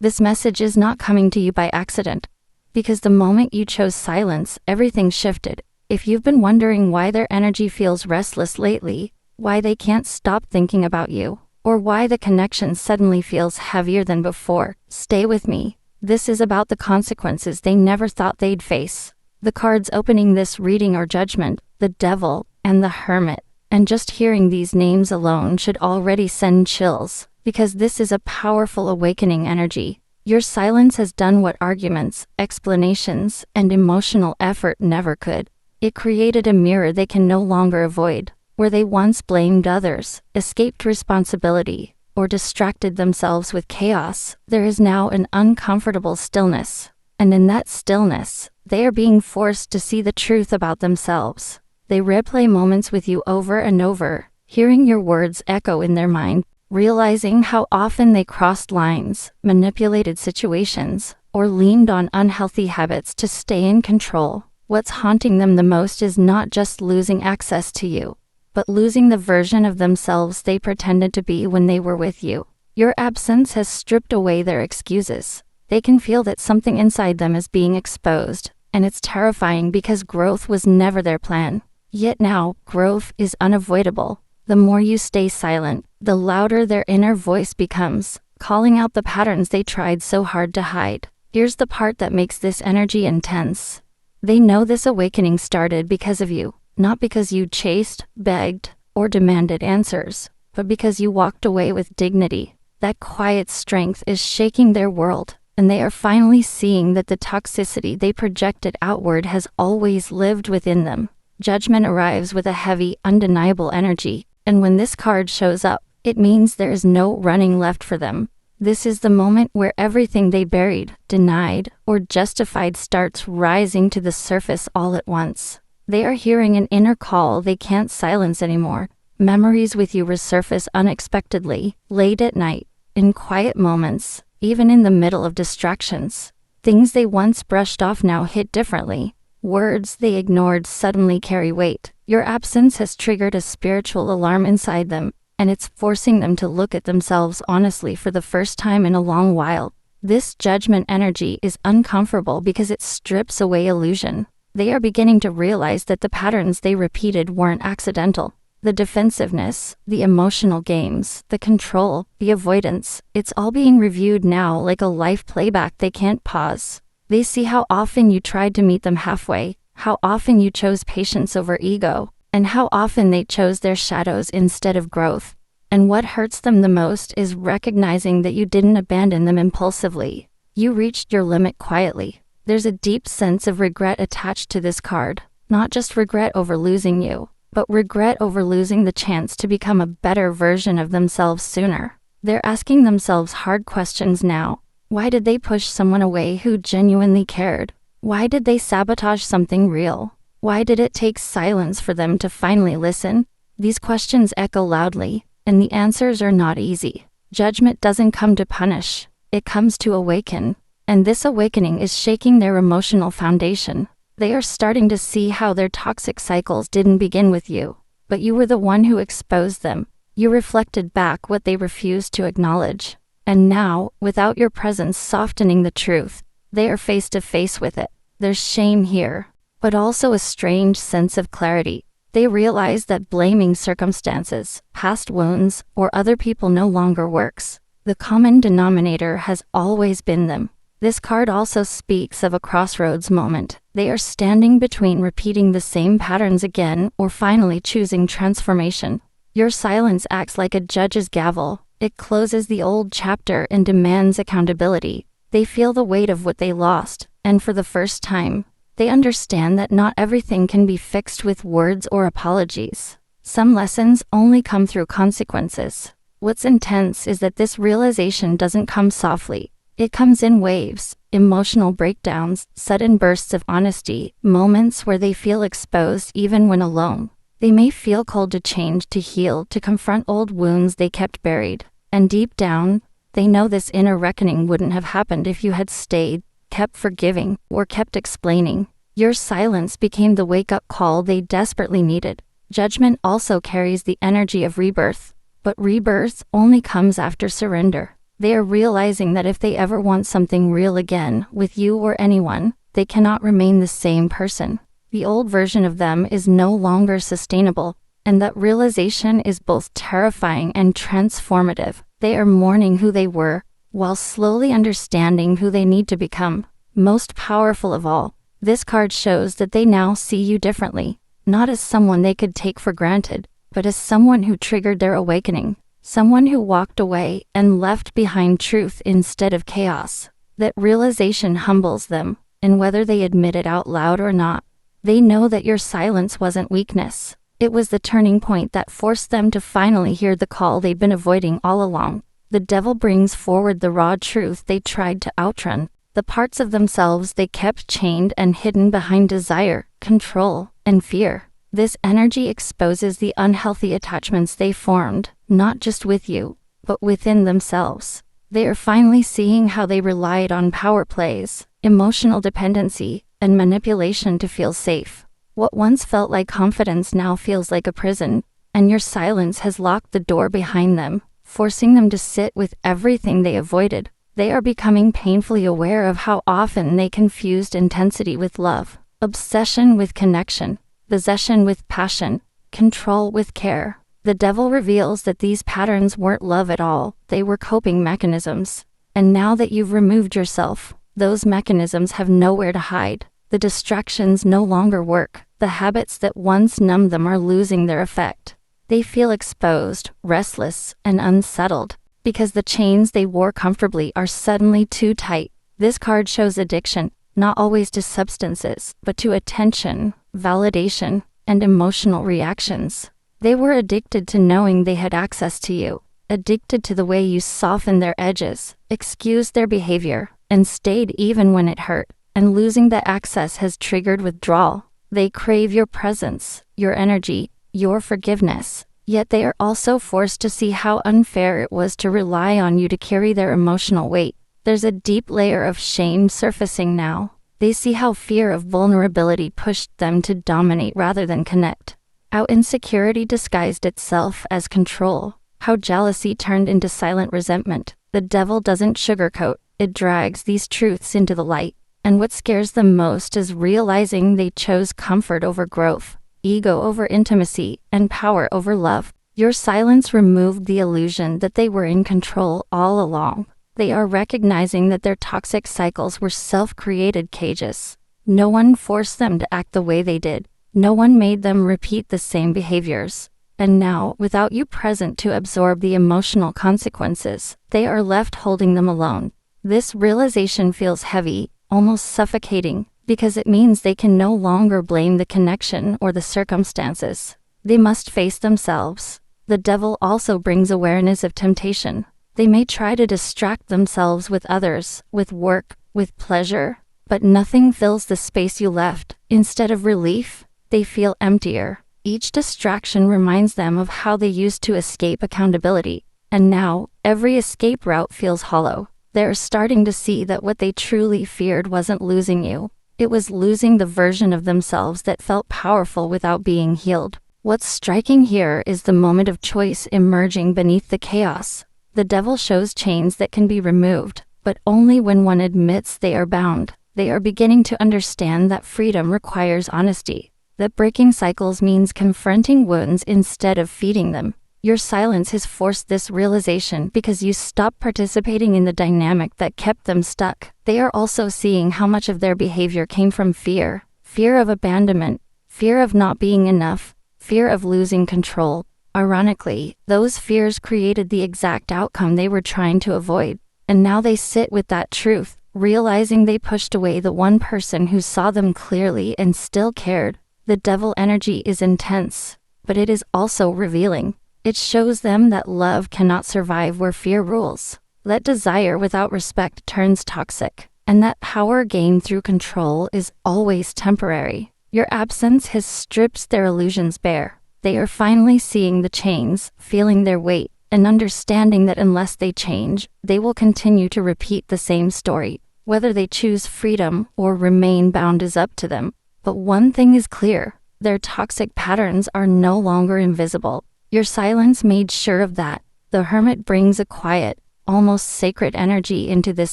This message is not coming to you by accident. Because the moment you chose silence, everything shifted. If you've been wondering why their energy feels restless lately, why they can't stop thinking about you, or why the connection suddenly feels heavier than before, stay with me. This is about the consequences they never thought they'd face. The cards opening this reading are Judgment, the Devil, and the Hermit. And just hearing these names alone should already send chills, because this is a powerful awakening energy. Your silence has done what arguments, explanations, and emotional effort never could. It created a mirror they can no longer avoid. Where they once blamed others, escaped responsibility, or distracted themselves with chaos, there is now an uncomfortable stillness. And in that stillness, they are being forced to see the truth about themselves. They replay moments with you over and over, hearing your words echo in their mind, realizing how often they crossed lines, manipulated situations, or leaned on unhealthy habits to stay in control. What's haunting them the most is not just losing access to you, but losing the version of themselves they pretended to be when they were with you. Your absence has stripped away their excuses. They can feel that something inside them is being exposed, and it's terrifying because growth was never their plan. Yet now, growth is unavoidable. The more you stay silent, the louder their inner voice becomes, calling out the patterns they tried so hard to hide. Here's the part that makes this energy intense. They know this awakening started because of you. Not because you chased, begged, or demanded answers, but because you walked away with dignity. That quiet strength is shaking their world, and they are finally seeing that the toxicity they projected outward has always lived within them. Judgment arrives with a heavy, undeniable energy, and when this card shows up, it means there is no running left for them. This is the moment where everything they buried, denied, or justified starts rising to the surface all at once. They are hearing an inner call they can't silence anymore. Memories with you resurface unexpectedly, late at night, in quiet moments, even in the middle of distractions. Things they once brushed off now hit differently. Words they ignored suddenly carry weight. Your absence has triggered a spiritual alarm inside them, and it's forcing them to look at themselves honestly for the first time in a long while. This judgment energy is uncomfortable because it strips away illusion. They are beginning to realize that the patterns they repeated weren't accidental. The defensiveness, the emotional games, the control, the avoidance, it's all being reviewed now like a life playback they can't pause. They see how often you tried to meet them halfway, how often you chose patience over ego, and how often they chose their shadows instead of growth. And what hurts them the most is recognizing that you didn't abandon them impulsively. You reached your limit quietly. There's a deep sense of regret attached to this card, not just regret over losing you, but regret over losing the chance to become a better version of themselves sooner. They're asking themselves hard questions now. Why did they push someone away who genuinely cared? Why did they sabotage something real? Why did it take silence for them to finally listen? These questions echo loudly, and the answers are not easy. Judgment doesn't come to punish, it comes to awaken. And this awakening is shaking their emotional foundation. They are starting to see how their toxic cycles didn't begin with you, but you were the one who exposed them. You reflected back what they refused to acknowledge. And now, without your presence softening the truth, they are face to face with it. There's shame here, but also a strange sense of clarity. They realize that blaming circumstances, past wounds, or other people no longer works. The common denominator has always been them. This card also speaks of a crossroads moment. They are standing between repeating the same patterns again or finally choosing transformation. Your silence acts like a judge's gavel. It closes the old chapter and demands accountability. They feel the weight of what they lost, and for the first time, they understand that not everything can be fixed with words or apologies. Some lessons only come through consequences. What's intense is that this realization doesn't come softly. It comes in waves, emotional breakdowns, sudden bursts of honesty, moments where they feel exposed even when alone. They may feel called to change, to heal, to confront old wounds they kept buried. And deep down, they know this inner reckoning wouldn't have happened if you had stayed, kept forgiving, or kept explaining. Your silence became the wake-up call they desperately needed. Judgment also carries the energy of rebirth, but rebirth only comes after surrender. They are realizing that if they ever want something real again, with you or anyone, they cannot remain the same person. The old version of them is no longer sustainable, and that realization is both terrifying and transformative. They are mourning who they were, while slowly understanding who they need to become. Most powerful of all, this card shows that they now see you differently, not as someone they could take for granted, but as someone who triggered their awakening, someone who walked away and left behind truth instead of chaos. That realization humbles them, and whether they admit it out loud or not, they know that your silence wasn't weakness. It was the turning point that forced them to finally hear the call they'd been avoiding all along. The devil brings forward the raw truth they tried to outrun, the parts of themselves they kept chained and hidden behind desire, control, and fear. This energy exposes the unhealthy attachments they formed, not just with you, but within themselves. They are finally seeing how they relied on power plays, emotional dependency, and manipulation to feel safe. What once felt like confidence now feels like a prison, and your silence has locked the door behind them, forcing them to sit with everything they avoided. They are becoming painfully aware of how often they confused intensity with love, obsession with connection, possession with passion, control with care. The devil reveals that these patterns weren't love at all, they were coping mechanisms. And now that you've removed yourself, those mechanisms have nowhere to hide. The distractions no longer work. The habits that once numbed them are losing their effect. They feel exposed, restless, and unsettled, because the chains they wore comfortably are suddenly too tight. This card shows addiction, not always to substances, but to attention, validation, and emotional reactions. They were addicted to knowing they had access to you, addicted to the way you softened their edges, excused their behavior, and stayed even when it hurt. And losing that access has triggered withdrawal. They crave your presence, your energy, your forgiveness, yet they are also forced to see how unfair it was to rely on you to carry their emotional weight. There's a deep layer of shame surfacing now. They see how fear of vulnerability pushed them to dominate rather than connect. How insecurity disguised itself as control. How jealousy turned into silent resentment. The devil doesn't sugarcoat, it drags these truths into the light. And what scares them most is realizing they chose comfort over growth, ego over intimacy, and power over love. Your silence removed the illusion that they were in control all along. They are recognizing that their toxic cycles were self-created cages. No one forced them to act the way they did. No one made them repeat the same behaviors. And now, without you present to absorb the emotional consequences, they are left holding them alone. This realization feels heavy, almost suffocating, because it means they can no longer blame the connection or the circumstances. They must face themselves. The devil also brings awareness of temptation. They may try to distract themselves with others, with work, with pleasure, but nothing fills the space you left. Instead of relief, they feel emptier. Each distraction reminds them of how they used to escape accountability, and now, every escape route feels hollow. They're starting to see that what they truly feared wasn't losing you. It was losing the version of themselves that felt powerful without being healed. What's striking here is the moment of choice emerging beneath the chaos. The devil shows chains that can be removed, but only when one admits they are bound. They are beginning to understand that freedom requires honesty, that breaking cycles means confronting wounds instead of feeding them. Your silence has forced this realization because you stopped participating in the dynamic that kept them stuck. They are also seeing how much of their behavior came from fear. Fear of abandonment, fear of not being enough, fear of losing control. Ironically, those fears created the exact outcome they were trying to avoid. And now they sit with that truth, realizing they pushed away the one person who saw them clearly and still cared. The devil energy is intense, but it is also revealing. It shows them that love cannot survive where fear rules, that desire without respect turns toxic, and that power gained through control is always temporary. Your absence has stripped their illusions bare. They are finally seeing the chains, feeling their weight, and understanding that unless they change, they will continue to repeat the same story. Whether they choose freedom or remain bound is up to them. But one thing is clear, their toxic patterns are no longer invisible. Your silence made sure of that. The hermit brings a quiet, almost sacred energy into this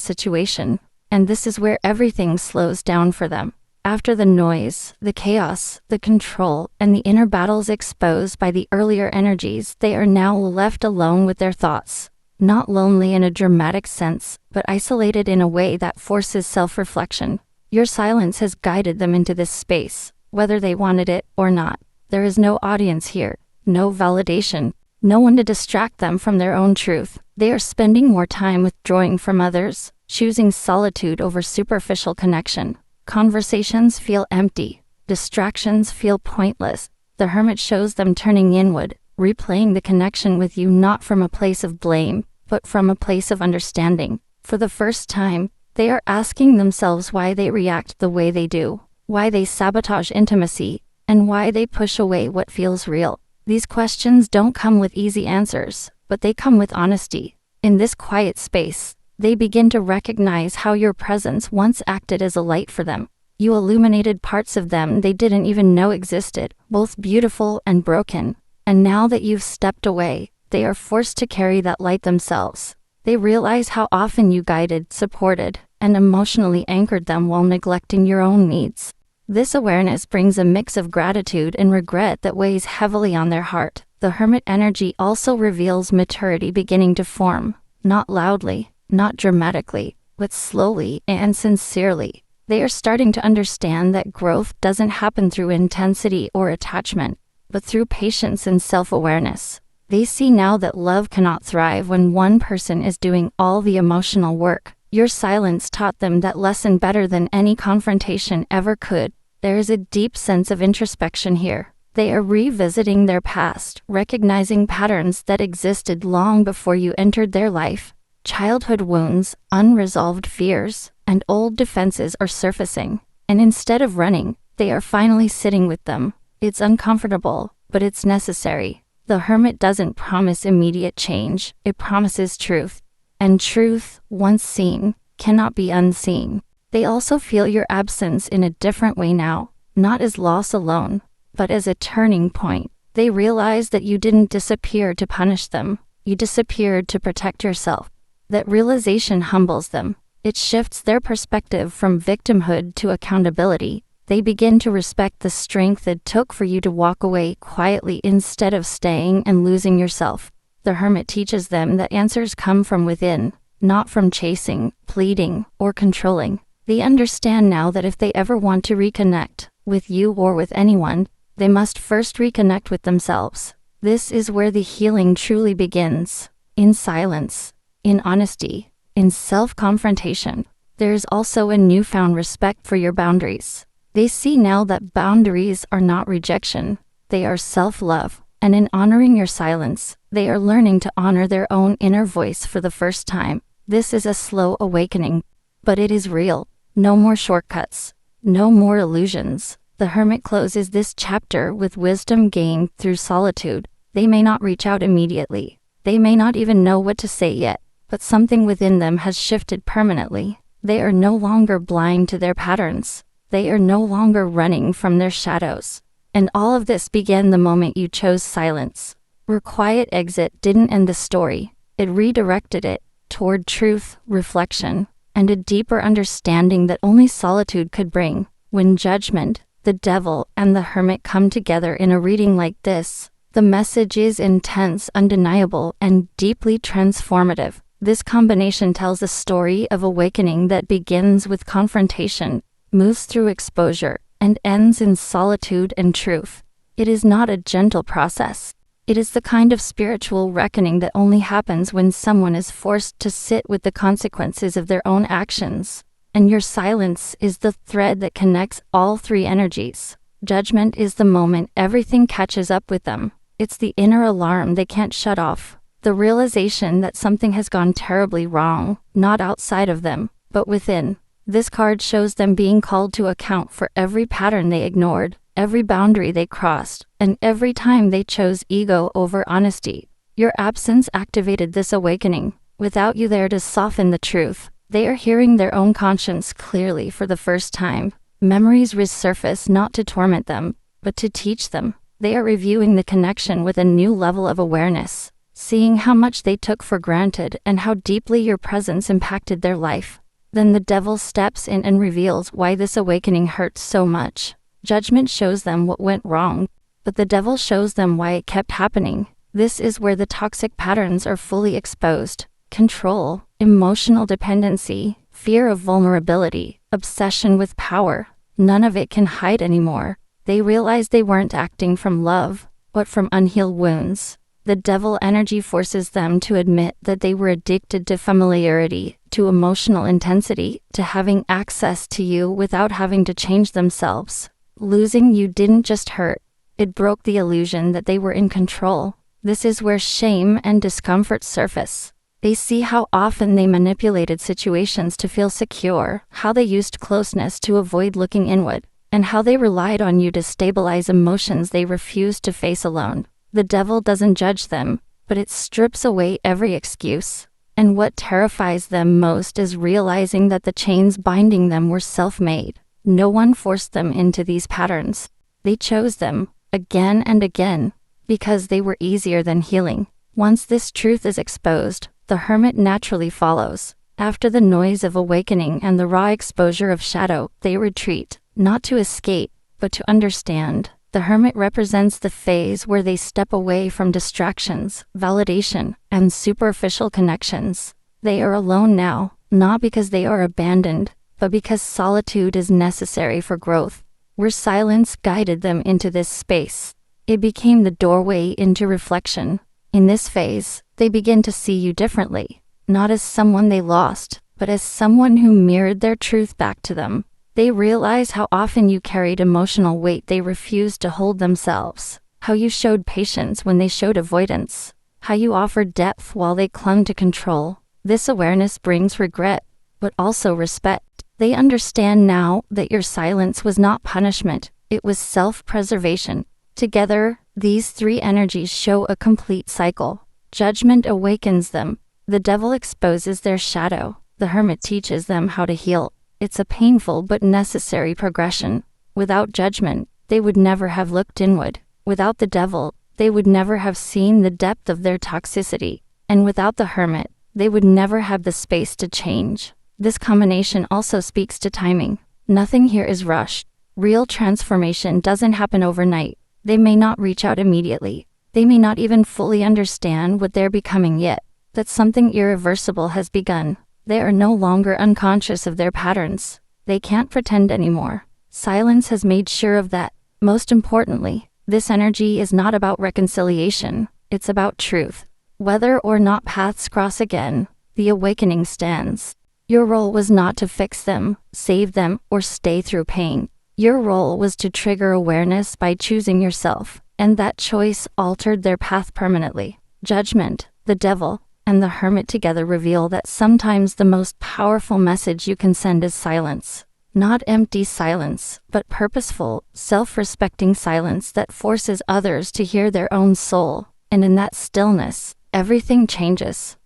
situation, and this is where everything slows down for them. After the noise, the chaos, the control, and the inner battles exposed by the earlier energies, they are now left alone with their thoughts. Not lonely in a dramatic sense, but isolated in a way that forces self-reflection. Your silence has guided them into this space, whether they wanted it or not. There is no audience here, no validation, no one to distract them from their own truth. They are spending more time withdrawing from others, choosing solitude over superficial connection. Conversations feel empty, distractions feel pointless. The hermit shows them turning inward, replaying the connection with you not from a place of blame, but from a place of understanding. For the first time, they are asking themselves why they react the way they do, why they sabotage intimacy, and why they push away what feels real. These questions don't come with easy answers, but they come with honesty. In this quiet space, they begin to recognize how your presence once acted as a light for them. You illuminated parts of them they didn't even know existed, both beautiful and broken. And now that you've stepped away, they are forced to carry that light themselves. They realize how often you guided, supported, and emotionally anchored them while neglecting your own needs. This awareness brings a mix of gratitude and regret that weighs heavily on their heart. The hermit energy also reveals maturity beginning to form, not loudly, not dramatically, but slowly and sincerely. They are starting to understand that growth doesn't happen through intensity or attachment, but through patience and self-awareness. They see now that love cannot thrive when one person is doing all the emotional work. Your silence taught them that lesson better than any confrontation ever could. There is a deep sense of introspection here. They are revisiting their past, recognizing patterns that existed long before you entered their life. Childhood wounds, unresolved fears, and old defenses are surfacing. And instead of running, they are finally sitting with them. It's uncomfortable, but it's necessary. The hermit doesn't promise immediate change, it promises truth. And truth, once seen, cannot be unseen. They also feel your absence in a different way now, not as loss alone, but as a turning point. They realize that you didn't disappear to punish them, you disappeared to protect yourself. That realization humbles them. It shifts their perspective from victimhood to accountability. They begin to respect the strength it took for you to walk away quietly instead of staying and losing yourself. The hermit teaches them that answers come from within, not from chasing, pleading, or controlling. They understand now that if they ever want to reconnect, with you or with anyone, they must first reconnect with themselves. This is where the healing truly begins. In silence, in honesty, in self-confrontation. There is also a newfound respect for your boundaries. They see now that boundaries are not rejection, they are self-love. And in honoring your silence, they are learning to honor their own inner voice for the first time. This is a slow awakening, but it is real. No more shortcuts, no more illusions. The hermit closes this chapter with wisdom gained through solitude. They may not reach out immediately. They may not even know what to say yet, but something within them has shifted permanently. They are no longer blind to their patterns. They are no longer running from their shadows. And all of this began the moment you chose silence. Your quiet exit didn't end the story. It redirected it toward truth, reflection, and a deeper understanding that only solitude could bring. When judgment, the devil, and the hermit come together in a reading like this, the message is intense, undeniable, and deeply transformative. This combination tells a story of awakening that begins with confrontation, moves through exposure, and ends in solitude and truth. It is not a gentle process. It is the kind of spiritual reckoning that only happens when someone is forced to sit with the consequences of their own actions. And your silence is the thread that connects all three energies. Judgment is the moment everything catches up with them. It's the inner alarm they can't shut off. The realization that something has gone terribly wrong, not outside of them, but within. This card shows them being called to account for every pattern they ignored, every boundary they crossed, and every time they chose ego over honesty. Your absence activated this awakening. Without you there to soften the truth, they are hearing their own conscience clearly for the first time. Memories resurface not to torment them, but to teach them. They are reviewing the connection with a new level of awareness. seeing how much they took for granted and how deeply your presence impacted their life. Then the devil steps in and reveals why this awakening hurts so much. Judgment shows them what went wrong, but the devil shows them why it kept happening. This is where the toxic patterns are fully exposed. Control, emotional dependency, fear of vulnerability, obsession with power. None of it can hide anymore. They realize they weren't acting from love, but from unhealed wounds. The devil energy forces them to admit that they were addicted to familiarity, to emotional intensity, to having access to you without having to change themselves. Losing you didn't just hurt, it broke the illusion that they were in control. This is where shame and discomfort surface. They see how often they manipulated situations to feel secure, how they used closeness to avoid looking inward, and how they relied on you to stabilize emotions they refused to face alone. The devil doesn't judge them, but it strips away every excuse. And what terrifies them most is realizing that the chains binding them were self-made. No one forced them into these patterns. They chose them, again and again, because they were easier than healing. Once this truth is exposed, the hermit naturally follows. After the noise of awakening and the raw exposure of shadow, they retreat, not to escape, but to understand. The hermit represents the phase where they step away from distractions, validation, and superficial connections. They are alone now, not because they are abandoned, but because solitude is necessary for growth. Where silence guided them into this space, it became the doorway into reflection. In this phase, they begin to see you differently, not as someone they lost, but as someone who mirrored their truth back to them. They realize how often you carried emotional weight they refused to hold themselves, how you showed patience when they showed avoidance, how you offered depth while they clung to control. This awareness brings regret, but also respect. They understand now that your silence was not punishment, it was self-preservation. Together, these three energies show a complete cycle. Judgment awakens them. The devil exposes their shadow. The hermit teaches them how to heal. It's a painful but necessary progression. Without judgment, they would never have looked inward. Without the devil, they would never have seen the depth of their toxicity. And without the hermit, they would never have the space to change. This combination also speaks to timing. Nothing here is rushed. Real transformation doesn't happen overnight. They may not reach out immediately. They may not even fully understand what they're becoming yet. That something irreversible has begun. They are no longer unconscious of their patterns. They can't pretend anymore. Silence has made sure of that. Most importantly, this energy is not about reconciliation. It's about truth. Whether or not paths cross again, the awakening stands. Your role was not to fix them, save them, or stay through pain. Your role was to trigger awareness by choosing yourself, and that choice altered their path permanently. Judgment, the devil, and the hermit together reveal that sometimes the most powerful message you can send is silence. Not empty silence, but purposeful, self-respecting silence that forces others to hear their own soul. And in that stillness, everything changes.